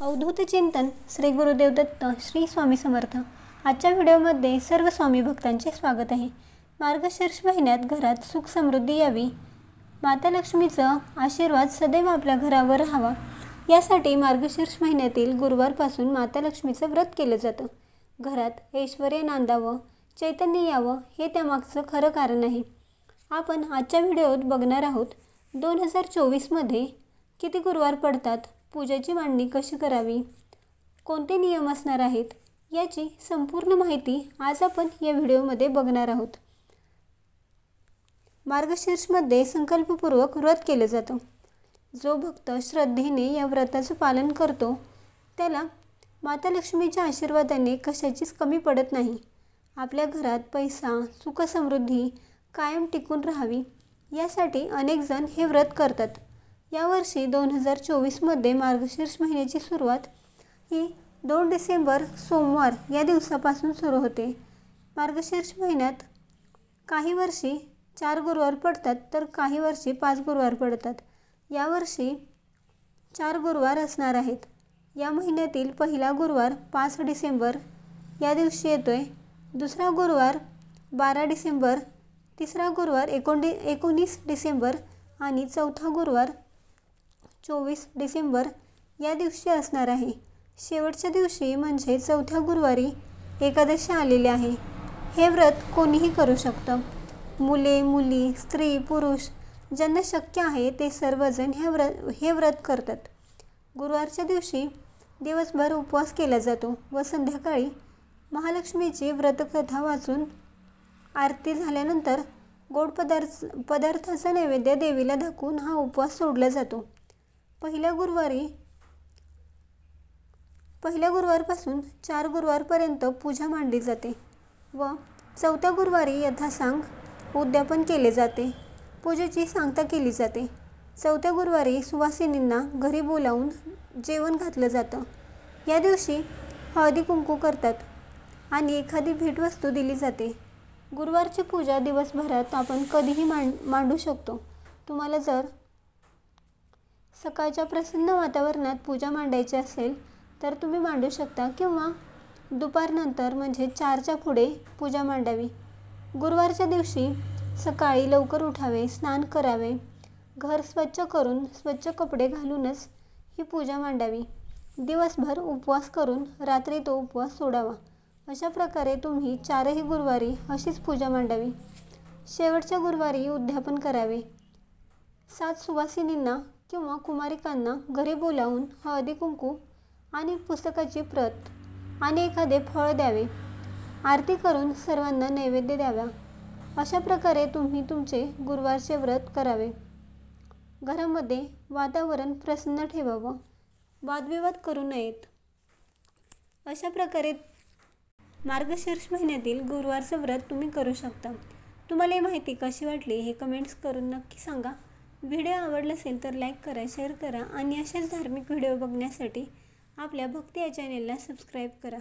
अवधूत चिंतन श्री गुरुदेव दत्त श्री स्वामी समर्थ। आजच्या व्हिडिओमध्ये सर्व स्वामी भक्तांचे स्वागत आहे। मार्गशीर्ष महिन्यात घरात सुख समृद्धी यावी, माता लक्ष्मीचा आशीर्वाद सदैव आपल्या घरावर राहावा यासाठी मार्गशीर्ष महिन्यातील गुरुवारपासून माता लक्ष्मीचं व्रत केलं जातं। घरात ऐश्वर्य नांदावं, चैतन्य यावं हे त्यामागचं खरं कारण आहे। आपण आजच्या व्हिडिओत बघणार आहोत 2024 मध्ये किती गुरुवार पडतात, पूजेची मांडणी कशी करावी, कोणते नियम असणार आहेत याची संपूर्ण माहिती आज आपण या व्हिडिओमध्ये बघणार आहोत। मार्गशीर्षमध्ये संकल्पपूर्वक व्रत केलं जातं। जो भक्त श्रद्धेने या व्रताचं पालन करतो त्याला माता लक्ष्मीच्या आशीर्वादाने कशाचीच कमी पडत नाही। आपल्या घरात पैसा, सुख समृद्धी कायम टिकून राहावी यासाठी अनेक जण हे व्रत करतात। यावर्षी 2024 मध्ये मार्गशीर्ष महिन्याची सुरुवात ही 2 डिसेंबर सोमवार या दिवसापासून सुरू होते। मार्गशीर्ष महिन्यात काही वर्षी 4 गुरुवार पडतात तर काही वर्षी 5 गुरुवार पडतात। यावर्षी 4 गुरुवार असणार आहेत। या महिन्यातील पहिला गुरुवार 5 डिसेंबर या दिवशी येतोय, दुसरा गुरुवार 12 डिसेंबर, तिसरा गुरुवार 19 डिसेंबर आणि चौथा गुरुवार 24 डिसेंबर या दिवशी असणार आहे। शेवटच्या दिवशी म्हणजे चौथ्या गुरुवारी एकादशी आलेली आहे। हे व्रत कोणीही करू शकतं। मुले, मुली, स्त्री, पुरुष ज्यांना शक्य आहे ते सर्वजण हे व्रत करतात। गुरुवारच्या दिवशी दिवसभर उपवास केला जातो व संध्याकाळी महालक्ष्मीची व्रतकथा वाचून आरती झाल्यानंतर गोड पदार्थाचा नैवेद्य देवीला दाखवून हा उपवास सोडला जातो। पहिल्या गुरुवारपासून 4 गुरुवारपर्यंत पूजा मांडली जाते व चौथ्या गुरुवारी यथासांग उद्यापन केले जाते। पूजेची सांगता केली जाते। चौथ्या गुरुवारी सुवासिनींना घरी बोलावून जेवण घातलं जातं। या दिवशी हळदी कुंकू करतात आणि एखादी भेटवस्तू दिली जाते। गुरुवारची पूजा दिवसभरात आपण कधीही मांडू शकतो। तुम्हाला जर सकाळच्या प्रसन्न वातावरणात पूजा मांडायची असेल तर तुम्ही मांडू शकता किंवा दुपारनंतर म्हणजे 4च्या पुढे पूजा मांडावी। गुरुवारच्या दिवशी सकाळी लवकर उठावे, स्नान करावे, घर स्वच्छ करून स्वच्छ कपडे घालूनच ही पूजा मांडावी। दिवसभर उपवास करून रात्री तो उपवास सोडावा। अशा प्रकारे तुम्ही 4ही गुरुवारी अशीच पूजा मांडावी। शेवटच्या गुरुवारी उद्यापन करावे। 7 सुवासिनींना किंवा कुमारिकांना घरी बोलावून हळदी कुंकू आणि पुस्तकाची प्रत आणि एखादे फळ द्यावे। आरती करून सर्वांना नैवेद्य द्यावा। अशा प्रकारे तुम्ही तुमचे गुरुवारचे व्रत करावे। घरामध्ये वातावरण प्रसन्न ठेवावं, वादविवाद करू नयेत। अशा प्रकारे मार्गशीर्ष महिन्यातील गुरुवारचं व्रत तुम्ही करू शकता। तुम्हाला ही माहिती कशी वाटली हे कमेंट्स करून नक्की सांगा। व्हिडिओ आवडला असेल तर लाईक करा, शेअर करा आणि अशाच धार्मिक व्हिडिओ बघण्यासाठी आपल्या भक्ती या चॅनेलला सबस्क्राईब करा।